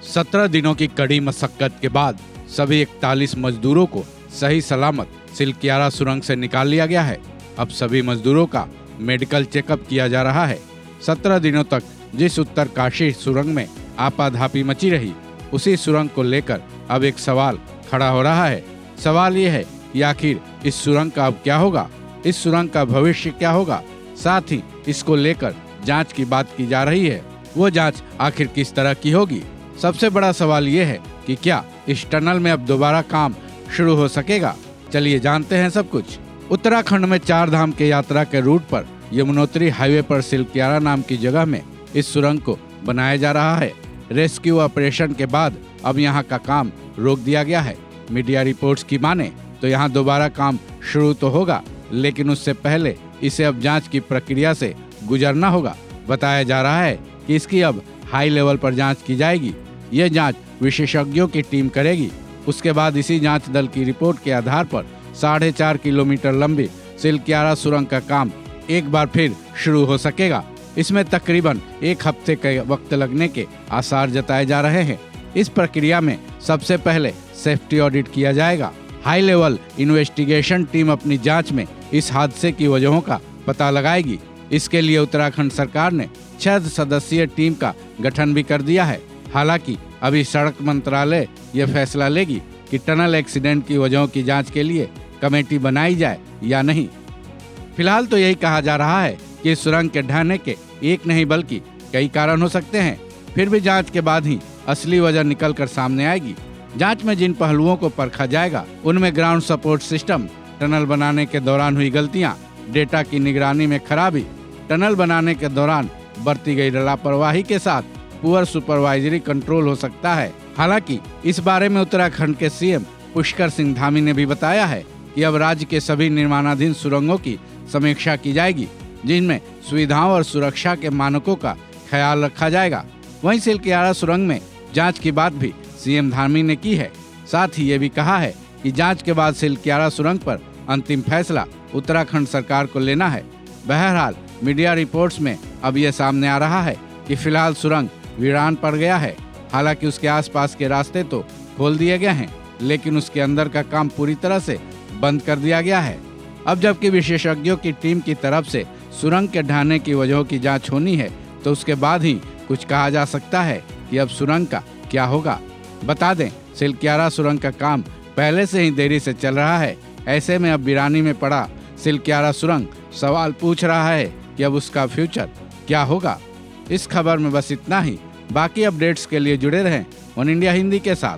17 दिनों की कड़ी मशक्कत के बाद सभी 41 मजदूरों को सही सलामत सिलक्यारा सुरंग से निकाल लिया गया है। अब सभी मजदूरों का मेडिकल चेकअप किया जा रहा है। 17 दिनों तक जिस उत्तरकाशी सुरंग में आपाधापी मची रही, उसी सुरंग को लेकर अब एक सवाल खड़ा हो रहा है। सवाल ये है कि आखिर इस सुरंग का अब क्या होगा, इस सुरंग का भविष्य क्या होगा। साथ ही इसको लेकर जांच की बात की जा रही है। वो जांच आखिर किस तरह की होगी। सबसे बड़ा सवाल ये है कि क्या इस टनल में अब दोबारा काम शुरू हो सकेगा। चलिए जानते हैं सब कुछ। उत्तराखंड में 4 धाम के यात्रा के रूट पर यमुनोत्री हाईवे पर सिलक्यारा नाम की जगह में इस सुरंग को बनाया जा रहा है। रेस्क्यू ऑपरेशन के बाद अब यहाँ का काम रोक दिया गया है। मीडिया रिपोर्ट्स की माने तो यहाँ दोबारा काम शुरू तो होगा, लेकिन उससे पहले इसे अब जांच की प्रक्रिया से गुजरना होगा। बताया जा रहा है कि इसकी अब हाई लेवल पर जांच की जाएगी। यह जांच विशेषज्ञों की टीम करेगी। उसके बाद इसी जांच दल की रिपोर्ट के आधार पर 4.5 किलोमीटर लंबी सिलक्यारा सुरंग का काम एक बार फिर शुरू हो सकेगा। इसमें तकरीबन 1 हफ्ते का वक्त लगने के आसार जताए जा रहे हैं। इस प्रक्रिया में सबसे पहले सेफ्टी ऑडिट किया जाएगा। हाई लेवल इन्वेस्टिगेशन टीम अपनी जांच में इस हादसे की वजहों का पता लगाएगी। इसके लिए उत्तराखंड सरकार ने 6 सदस्यीय टीम का गठन भी कर दिया है। हालांकि अभी सड़क मंत्रालय यह फैसला लेगी कि टनल एक्सीडेंट की वजहों की जांच के लिए कमेटी बनाई जाए या नहीं। फिलहाल तो यही कहा जा रहा है कि सुरंग के ढहने के एक नहीं बल्कि कई कारण हो सकते हैं। फिर भी जांच के बाद ही असली वजह निकल कर सामने आएगी। जांच में जिन पहलुओं को परखा जाएगा उनमें ग्राउंड सपोर्ट सिस्टम, टनल बनाने के दौरान हुई गलतियां, डेटा की निगरानी में खराबी, टनल बनाने के दौरान बरती गई लापरवाही के साथ पुअर सुपरवाइजरी कंट्रोल हो सकता है। हालांकि इस बारे में उत्तराखंड के सीएम पुष्कर सिंह धामी ने भी बताया है कि अब राज्य के सभी निर्माणाधीन सुरंगों की समीक्षा की जाएगी, जिनमें सुविधाओं और सुरक्षा के मानकों का ख्याल रखा जाएगा। वहीं सिलक्यारा सुरंग में जांच की बात भी सीएम धामी ने की है। साथ ही ये भी कहा है कि जांच के बाद सिलक्यारा सुरंग पर अंतिम फैसला उत्तराखंड सरकार को लेना है। बहरहाल मीडिया रिपोर्ट्स में अब ये सामने आ रहा है कि फिलहाल सुरंग वीरान पड़ गया है। हालांकि उसके आसपास के रास्ते तो खोल दिए गए हैं, लेकिन उसके अंदर का काम पूरी तरह से बंद कर दिया गया है। अब जबकि विशेषज्ञों की टीम की तरफ से सुरंग के ढहने की वजहों की जांच होनी है, तो उसके बाद ही कुछ कहा जा सकता है कि अब सुरंग का क्या होगा। बता दें, सिलक्यारा सुरंग का काम पहले से ही देरी से चल रहा है। ऐसे में अब वीरानी में पड़ा सिलक्यारा सुरंग सवाल पूछ रहा है कि अब उसका फ्यूचर क्या होगा। इस खबर में बस इतना ही। बाकी अपडेट्स के लिए जुड़े रहें वन इंडिया हिंदी के साथ।